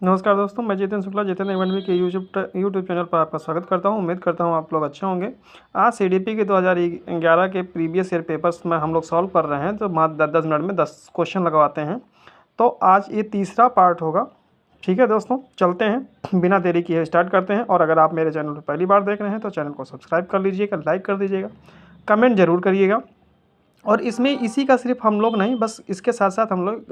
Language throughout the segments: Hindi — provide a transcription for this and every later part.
नमस्कार दोस्तों, मैं जितेंद्र शुक्ला जितेंद्र इवेंट के यूट्यूब चैनल पर आपका स्वागत करता हूं। उम्मीद करता हूं आप लोग अच्छे होंगे। आज सीडीपी के 2011 के प्रीवियस ईयर पेपर्स में हम लोग सॉल्व कर रहे हैं, तो मात्र 10-10 मिनट में 10 क्वेश्चन लगवाते हैं। तो आज ये तीसरा पार्ट होगा। ठीक है दोस्तों, चलते हैं, बिना देरी किए स्टार्ट करते हैं। और अगर आप मेरे चैनल पर पहली बार देख रहे हैं तो चैनल को सब्सक्राइब कर लीजिएगा, लाइक कर दीजिएगा, कमेंट जरूर करिएगा। और इसमें इसी का सिर्फ हम लोग नहीं, बस इसके साथ साथ हम लोग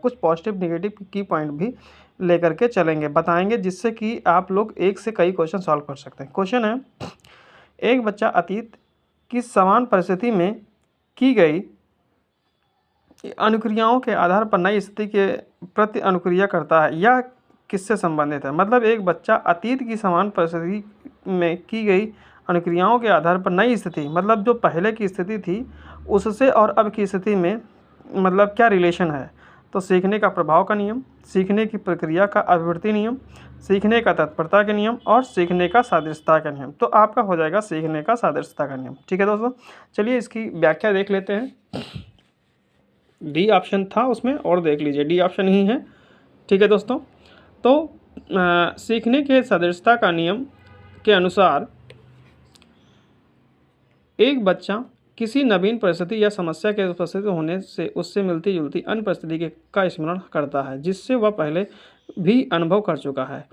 कुछ पॉजिटिव निगेटिव की पॉइंट भी लेकर के चलेंगे, बताएंगे, जिससे कि आप लोग एक से कई क्वेश्चन सॉल्व कर सकते हैं। क्वेश्चन है, एक बच्चा अतीत की समान परिस्थिति में की गई अनुक्रियाओं के आधार पर नई स्थिति के प्रति अनुक्रिया करता है। यह किससे संबंधित है? मतलब एक बच्चा अतीत की समान परिस्थिति में की गई अनुक्रियाओं के आधार पर नई स्थिति, मतलब जो पहले की स्थिति थी उससे और अब की स्थिति में मतलब क्या रिलेशन है? तो सीखने का प्रभाव का नियम, सीखने की प्रक्रिया का अभिवृद्धि नियम, सीखने का तत्परता के नियम और सीखने का सादृश्यता का नियम। तो आपका हो जाएगा सीखने का सादृश्यता का नियम। ठीक है दोस्तों, चलिए इसकी व्याख्या देख लेते हैं। डी ऑप्शन था उसमें, और देख लीजिए डी ऑप्शन ही है। ठीक है दोस्तों, तो सीखने के सादृश्यता का नियम के अनुसार एक बच्चा किसी नवीन परिस्थिति या समस्या के उपस्थित होने से उससे मिलती जुलती अन्य परिस्थिति का स्मरण करता है जिससे वह पहले भी अनुभव कर चुका है।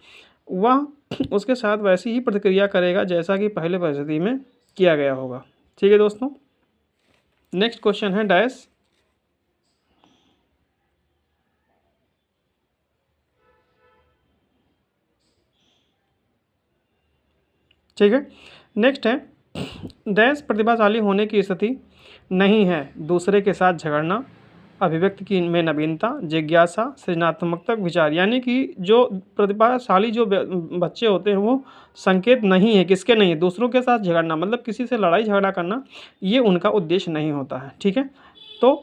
वह उसके साथ वैसी ही प्रतिक्रिया करेगा जैसा कि पहले परिस्थिति में किया गया होगा। ठीक है दोस्तों, नेक्स्ट क्वेश्चन है डैश। ठीक है, नेक्स्ट है, डैश प्रतिभाशाली होने की स्थिति नहीं है दूसरे के साथ झगड़ना, अभिव्यक्ति की में नवीनता, जिज्ञासा, सृजनात्मकता, विचार। यानी कि जो प्रतिभाशाली जो बच्चे होते हैं वो संकेत नहीं है, किसके नहीं है? दूसरों के साथ झगड़ना, मतलब किसी से लड़ाई झगड़ा करना, ये उनका उद्देश्य नहीं होता है। ठीक है, तो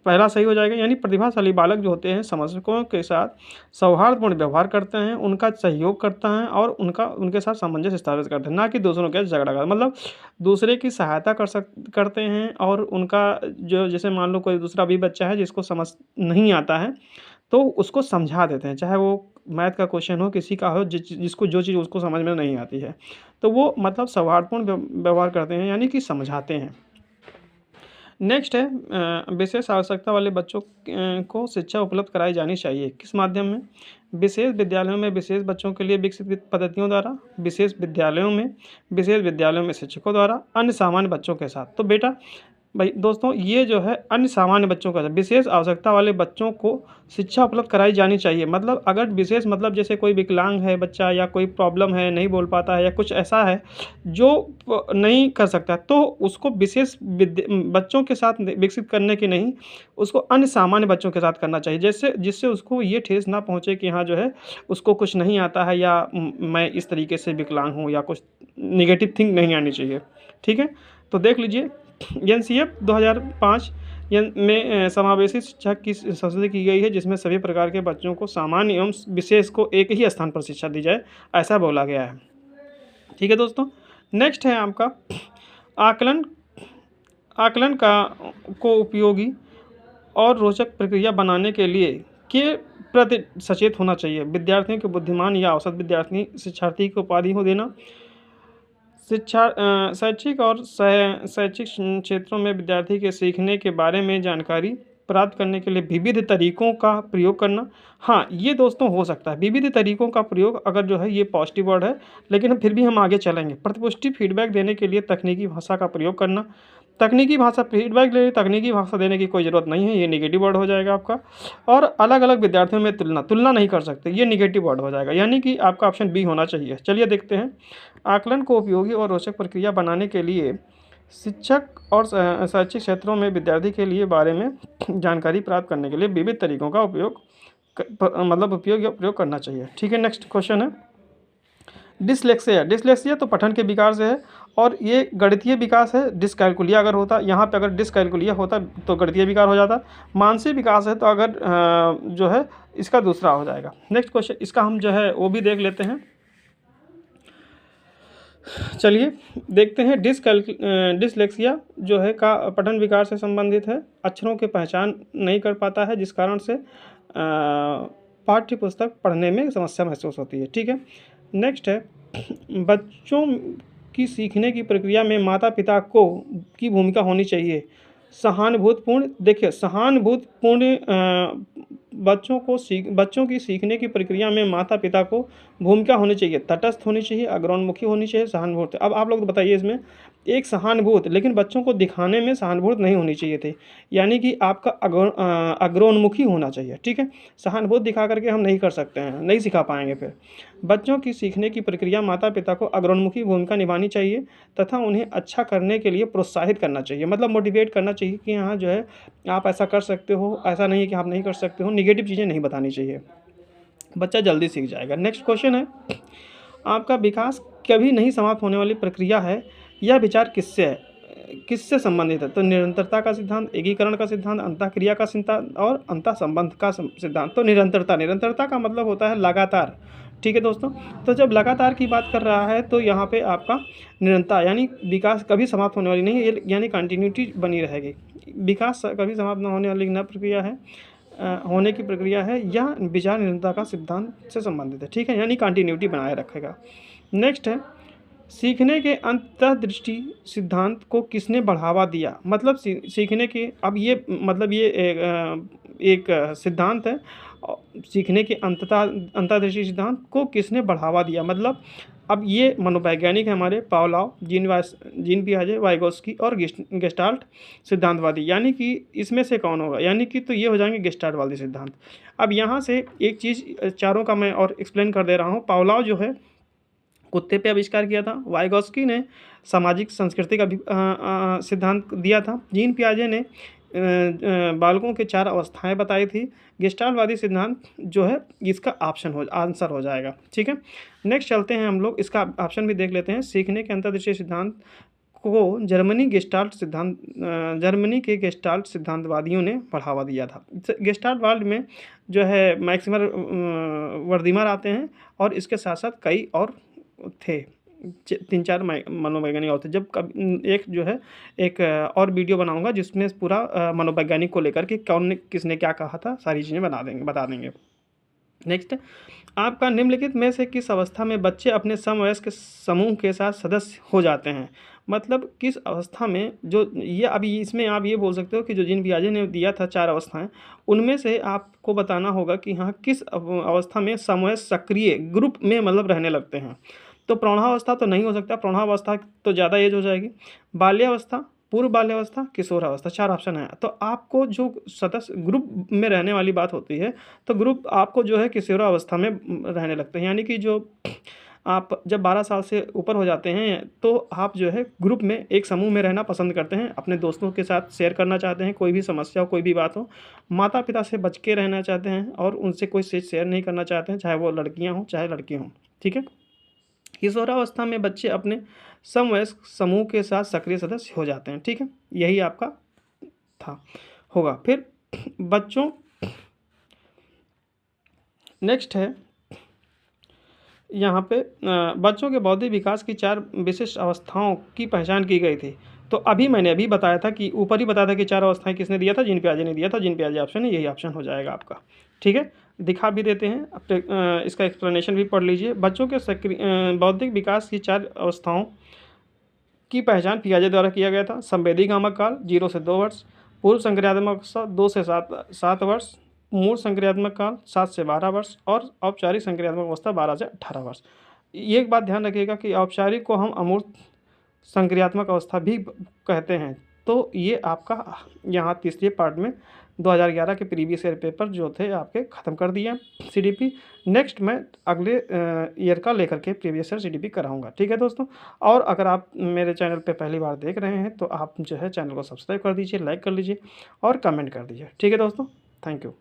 पहला सही हो जाएगा। यानी प्रतिभाशाली बालक जो होते हैं समर्थकों के साथ सौहार्दपूर्ण व्यवहार करते हैं, उनका सहयोग करते हैं और उनके साथ सामंजस्य स्थापित करते हैं, ना कि दूसरों के साथ झगड़ा करते, मतलब दूसरे की सहायता करते हैं। और उनका जो, जैसे मान लो कोई दूसरा भी बच्चा है जिसको समझ नहीं आता है तो उसको समझा देते हैं, चाहे वो मैथ का क्वेश्चन हो, किसी का हो, जिसको जो चीज़ उसको समझ में नहीं आती है तो वो मतलब सौहार्दपूर्ण व्यवहार करते हैं, यानी कि समझाते हैं। नेक्स्ट है, विशेष आवश्यकता वाले बच्चों को शिक्षा उपलब्ध कराई जानी चाहिए, किस माध्यम में? विशेष विद्यालयों में विशेष बच्चों के लिए विकसित पद्धतियों द्वारा, विशेष विद्यालयों में शिक्षकों द्वारा, अन्य सामान्य बच्चों के साथ। तो बेटा भाई दोस्तों, ये जो है अन्य सामान्य बच्चों का, विशेष आवश्यकता वाले बच्चों को शिक्षा उपलब्ध कराई जानी चाहिए। मतलब अगर विशेष, मतलब जैसे कोई विकलांग है बच्चा, या कोई प्रॉब्लम है, नहीं बोल पाता है, या कुछ ऐसा है जो नहीं कर सकता, तो उसको विशेष बच्चों के साथ विकसित करने की नहीं, उसको अन्य सामान्य बच्चों के साथ करना चाहिए, जिससे उसको ये ठेस ना पहुँचे कि हाँ जो है उसको कुछ नहीं आता है, या मैं इस तरीके से विकलांग हूँ, या कुछ निगेटिव थिंक नहीं आनी चाहिए। ठीक है, तो देख लीजिए एनसीएफ 2005 में समावेशी शिक्षा की संशोधित की गई है, जिसमें सभी प्रकार के बच्चों को सामान्य एवं विशेष को एक ही स्थान पर शिक्षा दी जाए, ऐसा बोला गया है। ठीक है दोस्तों, नेक्स्ट है आपका आकलन आकलन को उपयोगी और रोचक प्रक्रिया बनाने के लिए के प्रति सचेत होना चाहिए। विद्यार्थियों के बुद्धिमान या औसत विद्यार्थी शिक्षार्थी को उपाधि हो देना, शैक्षिक और शैक्षिक क्षेत्रों में विद्यार्थी के सीखने के बारे में जानकारी प्राप्त करने के लिए विविध तरीकों का प्रयोग करना। हाँ, ये दोस्तों हो सकता है विविध तरीकों का प्रयोग, अगर जो है ये पॉजिटिव वर्ड है, लेकिन फिर भी हम आगे चलेंगे। प्रतिपुष्टि फीडबैक देने के लिए तकनीकी भाषा का प्रयोग करना। तकनीकी भाषा फीडबैक ले, तकनीकी भाषा देने की कोई ज़रूरत नहीं है, ये निगेटिव वर्ड हो जाएगा आपका। और अलग अलग विद्यार्थियों में तुलना नहीं कर सकते, ये निगेटिव वर्ड हो जाएगा, यानी कि आपका ऑप्शन बी होना चाहिए। चलिए देखते हैं, आकलन को उपयोगी और रोचक प्रक्रिया बनाने के लिए शिक्षक और शैक्षिक क्षेत्रों में विद्यार्थी के लिए बारे में जानकारी प्राप्त करने के लिए विविध तरीकों का उपयोग या प्रयोग करना चाहिए। ठीक है, नेक्स्ट क्वेश्चन है, डिसलेक्सिया तो पठन के विकार से है, और ये गणितीय विकास है। डिसकैलकुलिया अगर होता, यहाँ पे अगर डिसकैलकुलिया होता तो गणितीय विकार हो जाता। मानसिक विकास है तो अगर जो है इसका दूसरा हो जाएगा। नेक्स्ट क्वेश्चन, इसका हम जो है वो भी देख लेते हैं। चलिए देखते हैं, डिसलेक्सिया जो है का पठन विकार से संबंधित है, अक्षरों की पहचान नहीं कर पाता है, जिस कारण से पाठ्य पुस्तक पढ़ने में समस्या महसूस होती है। ठीक है, नेक्स्ट है बच्चों की सीखने की प्रक्रिया में माता पिता को की भूमिका होनी चाहिए। सहानुभूतिपूर्ण, देखिए सहानुभूतिपूर्ण बच्चों की सीखने की प्रक्रिया में माता पिता को भूमिका होनी चाहिए, तटस्थ होनी चाहिए, अग्रोन्मुखी होनी चाहिए, सहानुभूति। अब आप लोग बताइए इसमें, एक सहानुभूत, लेकिन बच्चों को दिखाने में सहानुभूत नहीं होनी चाहिए थी, यानी कि आपका अग्रोन्मुखी होना चाहिए। ठीक है, सहानुभूति दिखा करके हम नहीं कर सकते हैं, नहीं सिखा पाएंगे। फिर बच्चों की सीखने की प्रक्रिया माता पिता को अग्रोन्मुखी भूमिका निभानी चाहिए तथा उन्हें अच्छा करने के लिए प्रोत्साहित करना चाहिए, मतलब मोटिवेट करना चाहिए कि हाँ जो है आप ऐसा कर सकते हो, ऐसा नहीं है कि आप नहीं कर सकते हो, निगेटिव चीज़ें नहीं बतानी चाहिए, बच्चा जल्दी सीख जाएगा। नेक्स्ट क्वेश्चन है, आपका विकास कभी नहीं समाप्त होने वाली प्रक्रिया है, यह विचार किससे संबंधित है? तो निरंतरता का सिद्धांत, एकीकरण का सिद्धांत, अंतःक्रिया का सिद्धांत और अंतःसंबंध का सिद्धांत। तो निरंतरता का मतलब होता है लगातार। ठीक है दोस्तों, तो जब लगातार की बात कर रहा है तो यहाँ पे आपका निरंतरता यानी विकास कभी समाप्त होने वाली नहीं है, ये यानी कंटिन्यूटी बनी रहेगी। विकास कभी समाप्त न होने वाली न प्रक्रिया है, होने की प्रक्रिया है, यह विचार निरंतरता का सिद्धांत से संबंधित है। ठीक है, यानी कंटिन्यूटी बनाए रखेगा। नेक्स्ट है, सीखने के अंतर्दृष्टि सिद्धांत को किसने बढ़ावा दिया? मतलब सीखने के, अब ये मतलब ये एक सिद्धांत है, सीखने के अंतर्दृष्टि सिद्धांत को किसने बढ़ावा दिया? मतलब अब ये मनोवैज्ञानिक है हमारे पावलोव, जीन पियाजे, वाइगोस्की और गेस्टाल्ट सिद्धांतवादी, यानी कि इसमें से कौन होगा? यानी कि तो ये हो जाएंगे गेस्टाल्टवादी सिद्धांत। अब यहाँ से एक चीज़ चारों का मैं और एक्सप्लेन कर दे रहा हूँ। पावलोव जो है कुत्ते पे आविष्कार किया था, वाइगोस्की ने सामाजिक संस्कृति का सिद्धांत दिया था, जीन पियाजे ने बालकों के 4 अवस्थाएं बताई थी। गेस्टाल्टवादी सिद्धांत जो है इसका आंसर हो जाएगा। ठीक है, नेक्स्ट चलते हैं हम लोग, इसका ऑप्शन भी देख लेते हैं। सीखने के अंतर्दृष्टि सिद्धांत को जर्मनी के गेस्टाल्ट सिद्धांतवादियों ने बढ़ावा दिया था। गेस्टाल्ट वर्ल्ड में जो है मैक्सिमर वर्दीमर आते हैं और इसके साथ साथ कई और थे, 3-4 मनोवैज्ञानिक और थे। जब एक जो है एक और वीडियो बनाऊंगा जिसमें पूरा मनोवैज्ञानिक को लेकर के कौन ने किसने क्या कहा था सारी चीज़ें बता देंगे। नेक्स्ट, आपका निम्नलिखित में से किस अवस्था में बच्चे अपने समवयस्क समूह के साथ सदस्य हो जाते हैं? मतलब किस अवस्था में, जो ये अभी इसमें आप ये बोल सकते हो कि जो जीन पियाजे ने दिया था 4 अवस्थाएं, उनमें से आपको बताना होगा कि हाँ किस अवस्था में समवयस्क सक्रिय ग्रुप में मतलब रहने लगते हैं। तो प्रौढ़ावस्था तो नहीं हो सकता, प्रौढ़ावस्था तो ज़्यादा एज हो जाएगी। बाल्यावस्था, पूर्व बाल्यावस्था, किशोरावस्था, 4 ऑप्शन है। तो आपको जो सदस्य ग्रुप में रहने वाली बात होती है, तो ग्रुप आपको जो है किशोरावस्था में रहने लगते हैं, यानी कि जो आप जब 12 साल से ऊपर हो जाते हैं तो आप जो है ग्रुप में एक समूह में रहना पसंद करते हैं, अपने दोस्तों के साथ शेयर करना चाहते हैं, कोई भी समस्या हो, कोई भी बात हो, माता पिता से बच के रहना चाहते हैं और उनसे कोई चीज़ शेयर नहीं करना चाहते हैं, चाहे वो लड़कियाँ हों चाहे लड़के हों। ठीक है, किशोरावस्था में बच्चे अपने समवयस्क समूह के साथ सक्रिय सदस्य हो जाते हैं। ठीक है, यही आपका था होगा। फिर बच्चों, नेक्स्ट है यहाँ पे बच्चों के बौद्धिक विकास की 4 विशिष्ट अवस्थाओं की पहचान की गई थी। तो मैंने अभी बताया था कि ऊपर ही बताया था कि 4 अवस्थाएं किसने दिया था? जीन पियाजे ने दिया था। जीन पियाजे ऑप्शन है, यही ऑप्शन हो जाएगा आपका। ठीक है, दिखा भी देते हैं, अब इसका एक्सप्लेनेशन भी पढ़ लीजिए। बच्चों के बौद्धिक विकास की 4 अवस्थाओं की पहचान पियाजे द्वारा किया गया था। संवेदी गामक काल 0 से 2 वर्ष, पूर्व संक्रियात्मक अवस्था 2 से 7 वर्ष, मूल संक्रियात्मक काल 7 से 12 वर्ष और औपचारिक संक्रियात्मक अवस्था 12 से 18 वर्ष। ये एक बात ध्यान रखिएगा कि औपचारिक को हम अमूर्त संक्रियात्मक अवस्था भी कहते हैं। तो ये आपका यहाँ तीसरे पार्ट में 2011 के प्रीवियस ईयर पेपर जो थे आपके ख़त्म कर दिए CDP। नेक्स्ट मैं अगले ईयर का लेकर के प्रीवियस ईयर CDP कराऊंगा। ठीक है दोस्तों, और अगर आप मेरे चैनल पे पहली बार देख रहे हैं तो आप जो है चैनल को सब्सक्राइब कर दीजिए, लाइक कर लीजिए और कमेंट कर दीजिए। ठीक है दोस्तों, थैंक यू।